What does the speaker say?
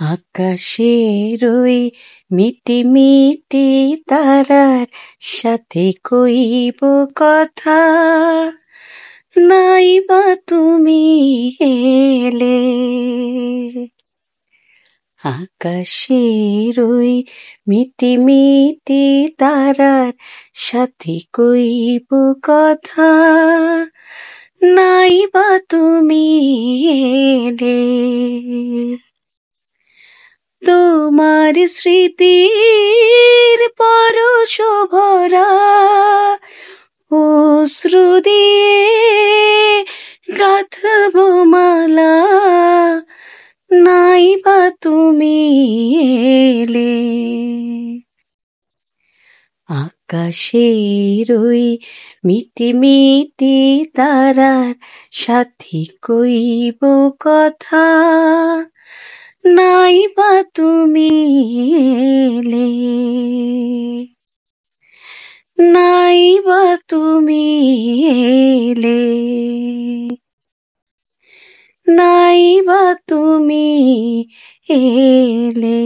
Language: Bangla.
আকাশের ওই মিটি মিটি তারার সাথে কইব কথা, নাই বা তুমি এলে। আকাশের ওই মিটি মিটি তারার সাথে কইব কথা, নাই বা তুমি এলে। তোমার স্মৃতির পরশ ভরা অশ্রু দিয়ে গাঁথব মালা, নাই বা তুমি এলে। আকাশের ওই মিটি মিটি তারার সাথে কইব কথা, নাই বা তুমি এলে। নাই বা তুমি এলে। নাই বা তুমি এলে।